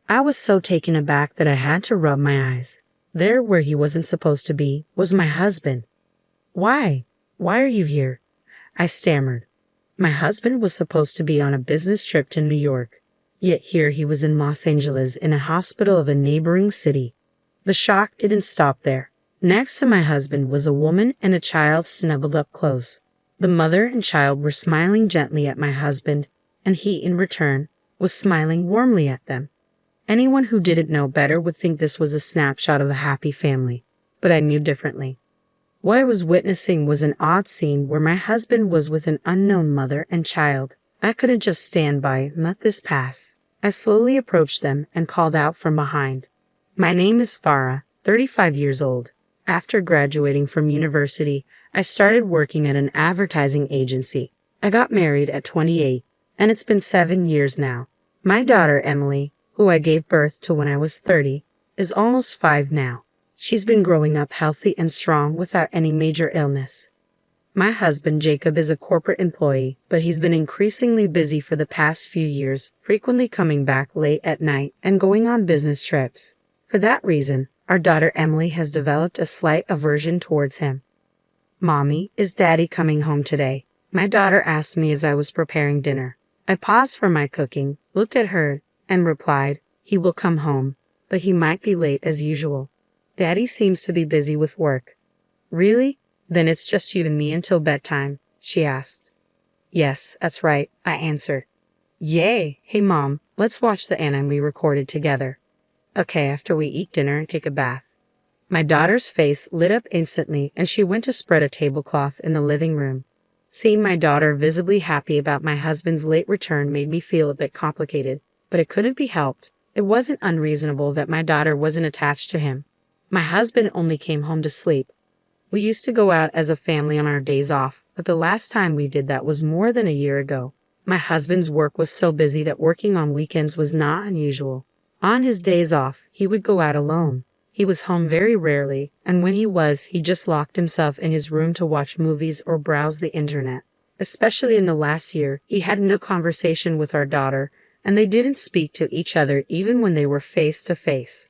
I was so taken aback that I had to rub my eyes. There, where he wasn't supposed to be, was my husband. Why? Why are you here? I stammered. My husband was supposed to be on a business trip to New York, yet here he was in Los Angeles in a hospital of a neighboring city. The shock didn't stop there. Next to my husband was a woman and a child snuggled up close. The mother and child were smiling gently at my husband, and he, in return, was smiling warmly at them. Anyone who didn't know better would think this was a snapshot of a happy family, but I knew differently. What I was witnessing was an odd scene where my husband was with an unknown mother and child. I couldn't just stand by and let this pass. I slowly approached them and called out from behind. My name is Farah, 35 years old. After graduating from university, I started working at an advertising agency. I got married at 28, and it's been 7 years now. My daughter, Emily, who I gave birth to when I was 30, is almost 5 now. She's been growing up healthy and strong without any major illness. My husband, Jacob, is a corporate employee, but he's been increasingly busy for the past few years, frequently coming back late at night and going on business trips. For that reason, our daughter Emily has developed a slight aversion towards him. "Mommy, is Daddy coming home today?" my daughter asked me as I was preparing dinner. I paused from my cooking, looked at her, and replied, "He will come home, but he might be late as usual. Daddy seems to be busy with work." "Really? Then it's just you and me until bedtime?" she asked. "Yes, that's right," I answered. "Yay! Hey Mom, let's watch the anime we recorded together." "Okay, after we eat dinner and take a bath." My daughter's face lit up instantly and she went to spread a tablecloth in the living room. Seeing my daughter visibly happy about my husband's late return made me feel a bit complicated, but it couldn't be helped. It wasn't unreasonable that my daughter wasn't attached to him. My husband only came home to sleep. We used to go out as a family on our days off, but the last time we did that was more than a year ago. My husband's work was so busy that working on weekends was not unusual. On his days off, he would go out alone. He was home very rarely, and when he was, he just locked himself in his room to watch movies or browse the internet. Especially in the last year, he had no conversation with our daughter, and they didn't speak to each other even when they were face to face.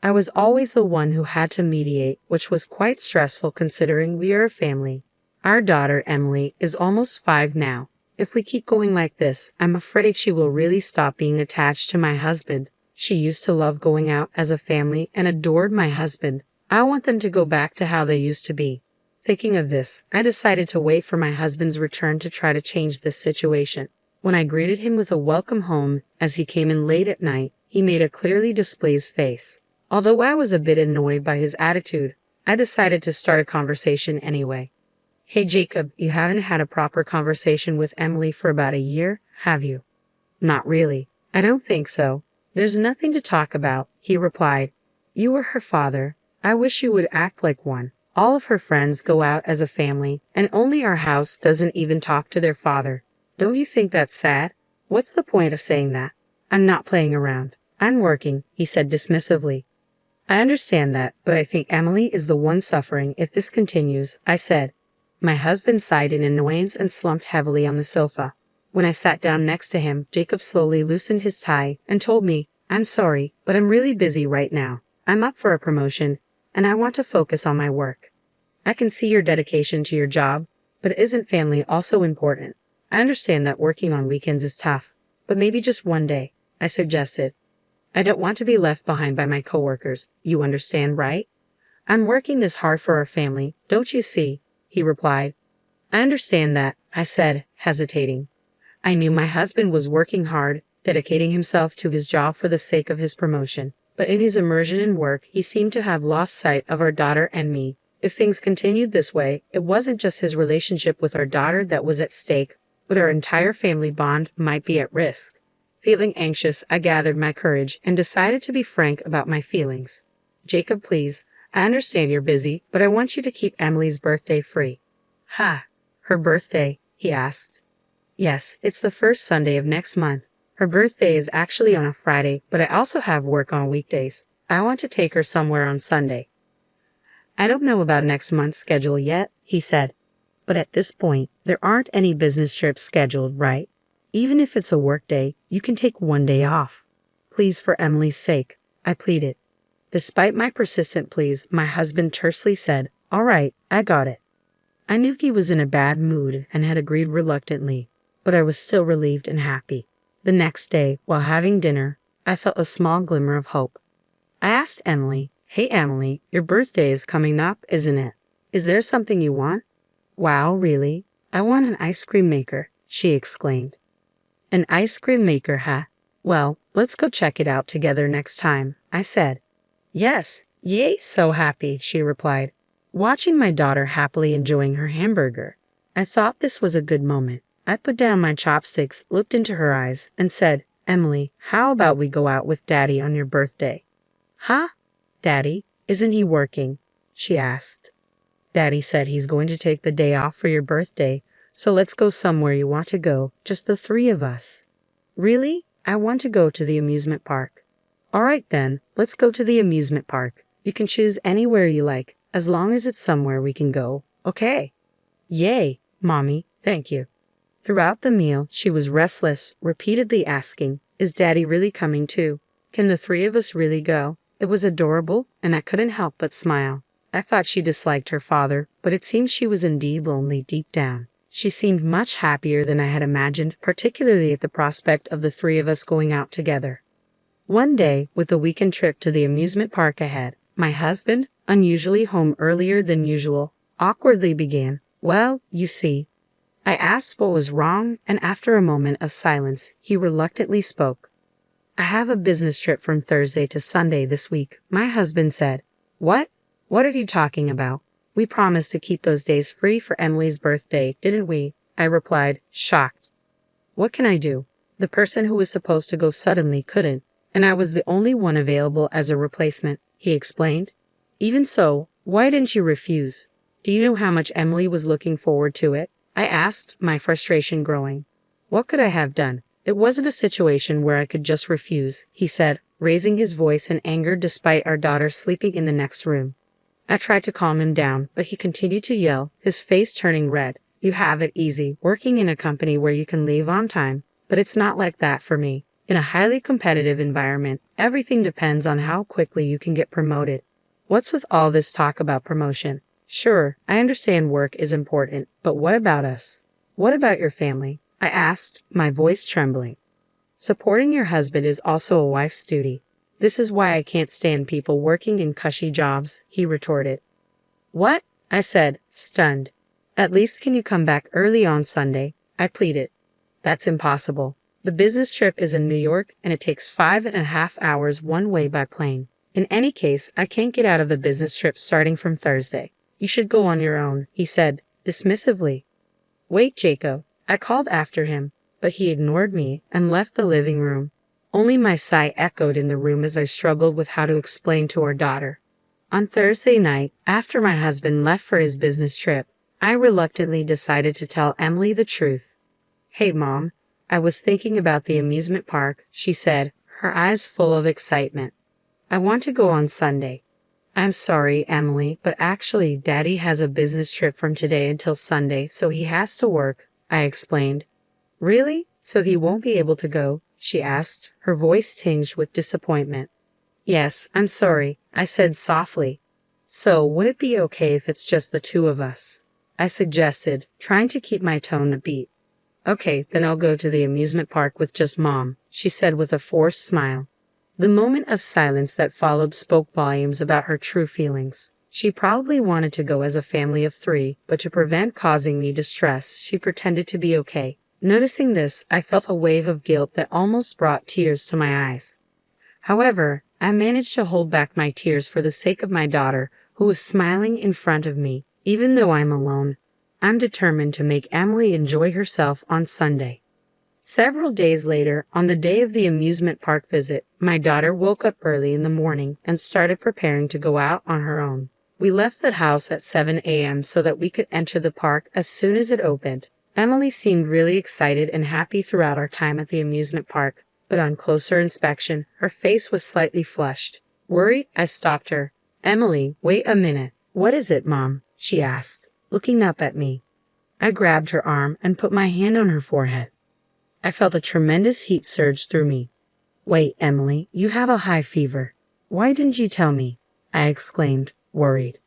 I was always the one who had to mediate, which was quite stressful considering we are a family. Our daughter, Emily, is almost 5 now. If we keep going like this, I'm afraid she will really stop being attached to my husband. She used to love going out as a family and adored my husband. I want them to go back to how they used to be. Thinking of this, I decided to wait for my husband's return to try to change this situation. When I greeted him with a welcome home as he came in late at night, he made a clearly displeased face. Although I was a bit annoyed by his attitude, I decided to start a conversation anyway. "Hey Jacob, you haven't had a proper conversation with Emily for about a year, have you?" "Not really. I don't think so. There's nothing to talk about," he replied. "You are her father. I wish you would act like one. All of her friends go out as a family, and only our house doesn't even talk to their father. Don't you think that's sad? What's the point of saying that?" "I'm not playing around. I'm working," he said dismissively. "I understand that, but I think Emily is the one suffering if this continues," I said. My husband sighed in annoyance and slumped heavily on the sofa. When I sat down next to him, Jacob slowly loosened his tie and told me, "I'm sorry, but I'm really busy right now. I'm up for a promotion, and I want to focus on my work." "I can see your dedication to your job, but isn't family also important? I understand that working on weekends is tough, but maybe just one day," I suggested. "I don't want to be left behind by my coworkers. You understand, right? I'm working this hard for our family, don't you see?" he replied. "I understand that," I said, hesitating. I knew my husband was working hard, dedicating himself to his job for the sake of his promotion, but in his immersion in work, he seemed to have lost sight of our daughter and me. If things continued this way, it wasn't just his relationship with our daughter that was at stake, but our entire family bond might be at risk. Feeling anxious, I gathered my courage and decided to be frank about my feelings. "Jacob, please, I understand you're busy, but I want you to keep Emily's birthday free." "Ha, her birthday?" he asked. "Yes, it's the first Sunday of next month. Her birthday is actually on a Friday, but I also have work on weekdays. I want to take her somewhere on Sunday." "I don't know about next month's schedule yet," he said. "But at this point, there aren't any business trips scheduled, right? Even if it's a work day, you can take one day off." Please, for Emily's sake, I pleaded. Despite my persistent pleas, my husband tersely said, "All right, I got it." I knew he was in a bad mood and had agreed reluctantly, but I was still relieved and happy. The next day, while having dinner, I felt a small glimmer of hope. I asked Emily, "Hey Emily, your birthday is coming up, isn't it? Is there something you want?" "Wow, really? I want an ice cream maker," she exclaimed. "An ice cream maker, huh? Well, let's go check it out together next time," I said. "Yes, yay, so happy," she replied, watching my daughter happily enjoying her hamburger. I thought this was a good moment. I put down my chopsticks, looked into her eyes, and said, "Emily, how about we go out with Daddy on your birthday?" "Huh? Daddy? Isn't he working?" she asked. "Daddy said he's going to take the day off for your birthday, so let's go somewhere you want to go, just the three of us." "Really? I want to go to the amusement park." "All right then, let's go to the amusement park. You can choose anywhere you like, as long as it's somewhere we can go, okay?" "Yay, Mommy, thank you." Throughout the meal, she was restless, repeatedly asking, "Is Daddy really coming too? Can the three of us really go?" It was adorable, and I couldn't help but smile. I thought she disliked her father, but it seemed she was indeed lonely deep down. She seemed much happier than I had imagined, particularly at the prospect of the three of us going out together. One day, with the weekend trip to the amusement park ahead, my husband, unusually home earlier than usual, awkwardly began, "Well, you see." I asked what was wrong, and after a moment of silence, he reluctantly spoke. "I have a business trip from Thursday to Sunday this week," my husband said. "What? What are you talking about? We promised to keep those days free for Emily's birthday, didn't we?" I replied, shocked. "What can I do? The person who was supposed to go suddenly couldn't, and I was the only one available as a replacement," he explained. "Even so, why didn't you refuse? Do you know how much Emily was looking forward to it?" I asked, my frustration growing. "What could I have done? It wasn't a situation where I could just refuse," he said, raising his voice in anger despite our daughter sleeping in the next room. I tried to calm him down, but he continued to yell, his face turning red. "You have it easy, working in a company where you can leave on time, but it's not like that for me. In a highly competitive environment, everything depends on how quickly you can get promoted. What's with all this talk about promotion? Sure, I understand work is important, but what about us? What about your family?" I asked, my voice trembling. "Supporting your husband is also a wife's duty. This is why I can't stand people working in cushy jobs," he retorted. "What?" I said, stunned. "At least can you come back early on Sunday?" I pleaded. "That's impossible. The business trip is in New York, and it takes 5.5 hours one way by plane. In any case, I can't get out of the business trip starting from Thursday. You should go on your own," he said, dismissively. "Wait, Jacob," I called after him, but he ignored me and left the living room. Only my sigh echoed in the room as I struggled with how to explain to our daughter. On Thursday night, after my husband left for his business trip, I reluctantly decided to tell Emily the truth. "Hey, Mom, I was thinking about the amusement park," she said, her eyes full of excitement. "I want to go on Sunday." "I'm sorry, Emily, but actually Daddy has a business trip from today until Sunday, so he has to work," I explained. "Really? So he won't be able to go?" she asked, her voice tinged with disappointment. "Yes, I'm sorry," I said softly. "So would it be okay if it's just the two of us?" I suggested, trying to keep my tone upbeat. "Okay, then I'll go to the amusement park with just Mom," she said with a forced smile. The moment of silence that followed spoke volumes about her true feelings. She probably wanted to go as a family of three, but to prevent causing me distress, she pretended to be okay. Noticing this, I felt a wave of guilt that almost brought tears to my eyes. However, I managed to hold back my tears for the sake of my daughter, who was smiling in front of me. Even though I'm alone, I'm determined to make Emily enjoy herself on Sunday. Several days later, on the day of the amusement park visit, my daughter woke up early in the morning and started preparing to go out on her own. We left the house at 7 a.m. so that we could enter the park as soon as it opened. Emily seemed really excited and happy throughout our time at the amusement park, but on closer inspection, her face was slightly flushed. Worried, I stopped her. "Emily, wait a minute." "What is it, Mom?" she asked, looking up at me. I grabbed her arm and put my hand on her forehead. I felt a tremendous heat surge through me. Wait, Emily, you have a high fever. Why didn't you tell me? I exclaimed, worried.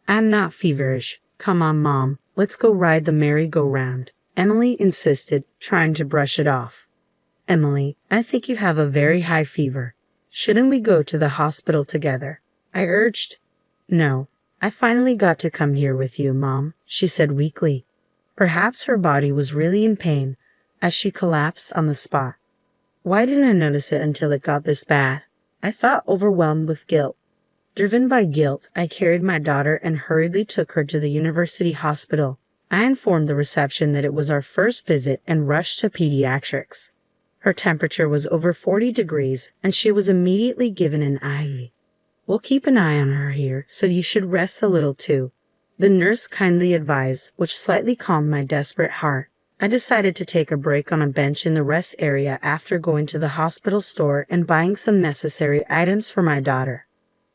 I'm not feverish. Come on, Mom, let's go ride the merry-go-round, Emily insisted, trying to brush it off. Emily, I think you have a very high fever. Shouldn't we go to the hospital together? I urged. No, I finally got to come here with you, Mom, she said weakly. Perhaps her body was really in pain as she collapsed on the spot. Why didn't I notice it until it got this bad? I thought, overwhelmed with guilt. Driven by guilt, I carried my daughter and hurriedly took her to the university hospital. I informed the reception that it was our first visit and rushed to pediatrics. Her temperature was over 40 degrees, and she was immediately given an IV. We'll keep an eye on her here, so you should rest a little too, the nurse kindly advised, which slightly calmed my desperate heart. I decided to take a break on a bench in the rest area after going to the hospital store and buying some necessary items for my daughter.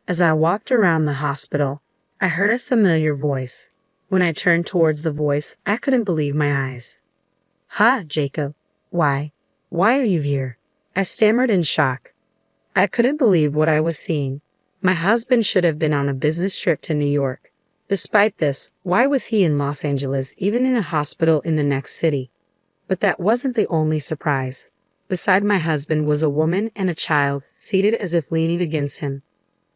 As I walked around the hospital, I heard a familiar voice. When I turned towards the voice, I couldn't believe my eyes. "Ha, Jacob. Why are you here?" I stammered in shock. I couldn't believe what I was seeing. My husband should have been on a business trip to New York. Despite this, why was he in Los Angeles, even in a hospital in the next city? But that wasn't the only surprise. Beside my husband was a woman and a child, seated as if leaning against him.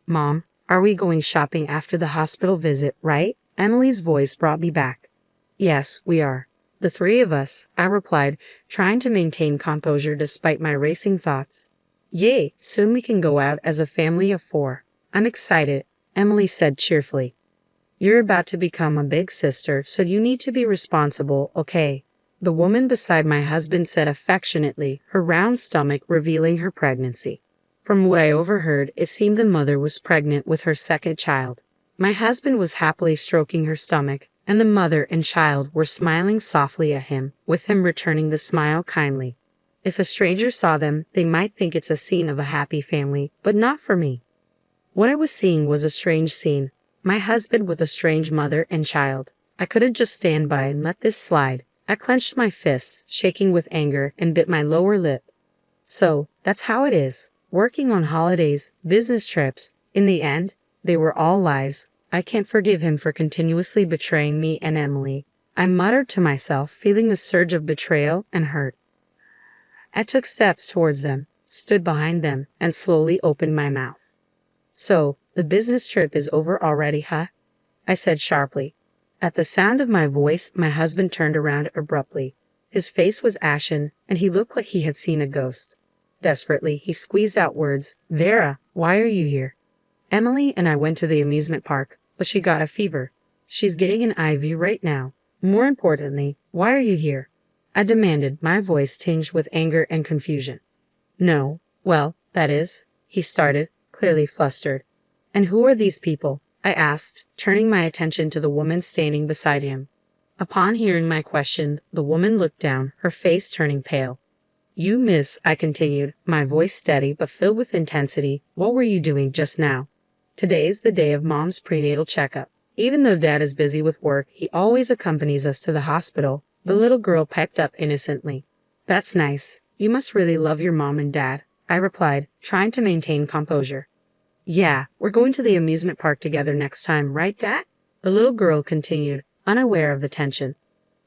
"Mom, are we going shopping after the hospital visit, right?" Emily's voice brought me back. "Yes, we are. The three of us," I replied, trying to maintain composure despite my racing thoughts. "Yay, soon we can go out as a family of 4. I'm excited," Emily said cheerfully. "You're about to become a big sister, so you need to be responsible, okay?" The woman beside my husband said affectionately, her round stomach revealing her pregnancy. From what I overheard, it seemed the mother was pregnant with her second child. My husband was happily stroking her stomach, and the mother and child were smiling softly at him, with him returning the smile kindly. If a stranger saw them, they might think it's a scene of a happy family, but not for me. What I was seeing was a strange scene. My husband with a strange mother and child. I couldn't just stand by and let this slide. I clenched my fists, shaking with anger, and bit my lower lip. So, that's how it is. Working on holidays, business trips. In the end, they were all lies. I can't forgive him for continuously betraying me and Emily. I muttered to myself, feeling a surge of betrayal and hurt. I took steps towards them, stood behind them, and slowly opened my mouth. "So, the business trip is over already, huh?" I said sharply. At the sound of my voice, my husband turned around abruptly. His face was ashen, and he looked like he had seen a ghost. Desperately, he squeezed out words. "Vera, why are you here?" "Emily and I went to the amusement park, but she got a fever. She's getting an IV right now. More importantly, why are you here?" I demanded, my voice tinged with anger and confusion. "No, well, that is," he started, clearly flustered. "And who are these people?" I asked, turning my attention to the woman standing beside him. Upon hearing my question, the woman looked down, her face turning pale. "You, miss," I continued, my voice steady but filled with intensity, "what were you doing just now? Today's the day of Mom's prenatal checkup. Even though Dad is busy with work, he always accompanies us to the hospital," the little girl pecked up innocently. "That's nice. You must really love your mom and dad," I replied, trying to maintain composure. "Yeah, we're going to the amusement park together next time, right, Dad?" the little girl continued, unaware of the tension.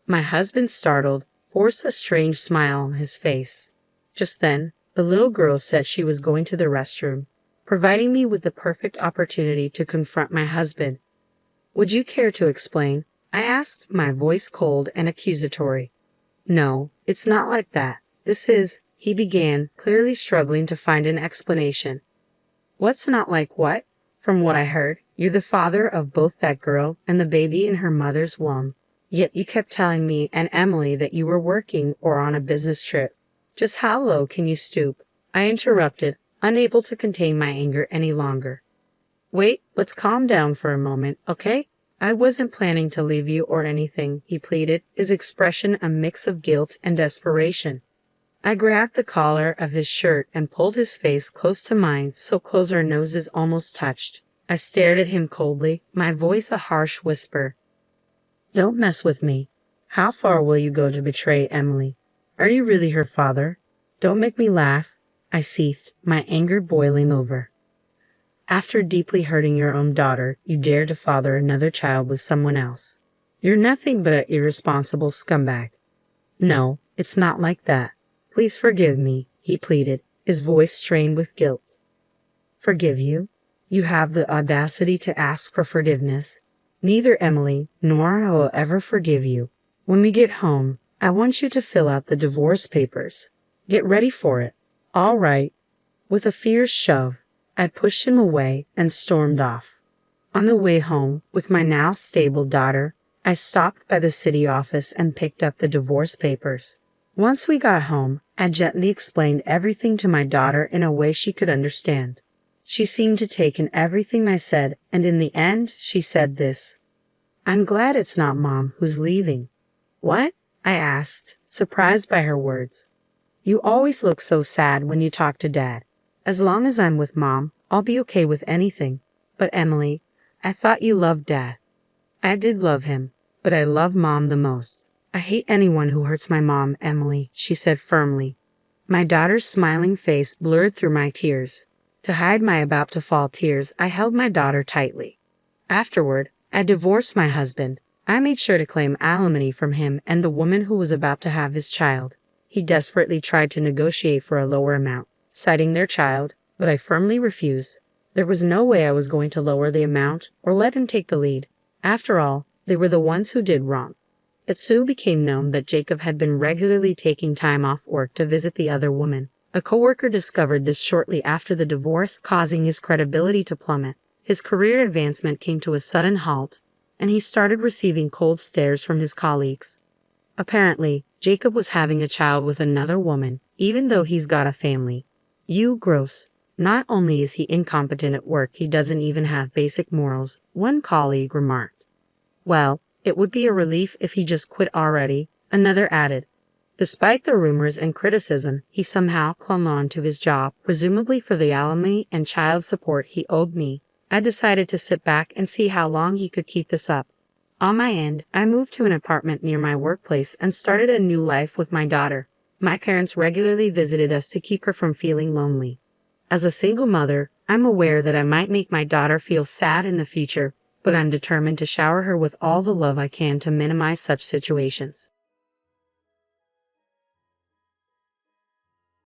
My husband, startled, forced a strange smile on his face. Just then, the little girl said she was going to the restroom, providing me with the perfect opportunity to confront my husband. "Would you care to explain?" I asked, my voice cold and accusatory. "No, it's not like that. This is," he began, clearly struggling to find an explanation. "What's not like what? From what I heard, you're the father of both that girl and the baby in her mother's womb. Yet you kept telling me and Emily that you were working or on a business trip. Just how low can you stoop?" I interrupted, unable to contain my anger any longer. "Wait, let's calm down for a moment, okay? I wasn't planning to leave you or anything," he pleaded, his expression a mix of guilt and desperation. I grabbed the collar of his shirt and pulled his face close to mine, so close our noses almost touched. I stared at him coldly, my voice a harsh whisper. "Don't mess with me. How far will you go to betray Emily? Are you really her father? Don't make me laugh," I seethed, my anger boiling over. After deeply hurting your own daughter, you dare to father another child with someone else. You're nothing but an irresponsible scumbag. No, it's not like that. Please forgive me, he pleaded, his voice strained with guilt. Forgive you? You have the audacity to ask for forgiveness? Neither Emily nor I will ever forgive you. When we get home, I want you to fill out the divorce papers. Get ready for it. All right. With a fierce shove, I pushed him away and stormed off. On the way home, with my now stable daughter, I stopped by the city office and picked up the divorce papers. Once we got home, I gently explained everything to my daughter in a way she could understand. She seemed to take in everything I said, and in the end, she said this. I'm glad it's not Mom who's leaving. What? I asked, surprised by her words. You always look so sad when you talk to Dad. As long as I'm with Mom, I'll be okay with anything. But Emily, I thought you loved Dad. I did love him, but I love Mom the most. I hate anyone who hurts my mom, Emily, she said firmly. My daughter's smiling face blurred through my tears. To hide my about-to-fall tears, I held my daughter tightly. Afterward, I divorced my husband. I made sure to claim alimony from him and the woman who was about to have his child. He desperately tried to negotiate for a lower amount, citing their child, but I firmly refused. There was no way I was going to lower the amount or let him take the lead. After all, they were the ones who did wrong. It soon became known that Jacob had been regularly taking time off work to visit the other woman. A coworker discovered this shortly after the divorce, causing his credibility to plummet. His career advancement came to a sudden halt, and he started receiving cold stares from his colleagues. Apparently, Jacob was having a child with another woman, even though he's got a family. You gross. Not only is he incompetent at work, he doesn't even have basic morals, one colleague remarked. Well, it would be a relief if he just quit already, another added. Despite the rumors and criticism, he somehow clung on to his job, presumably for the alimony and child support he owed me. I decided to sit back and see how long he could keep this up. On my end, I moved to an apartment near my workplace and started a new life with my daughter. My parents regularly visited us to keep her from feeling lonely. As a single mother, I'm aware that I might make my daughter feel sad in the future, but I'm determined to shower her with all the love I can to minimize such situations.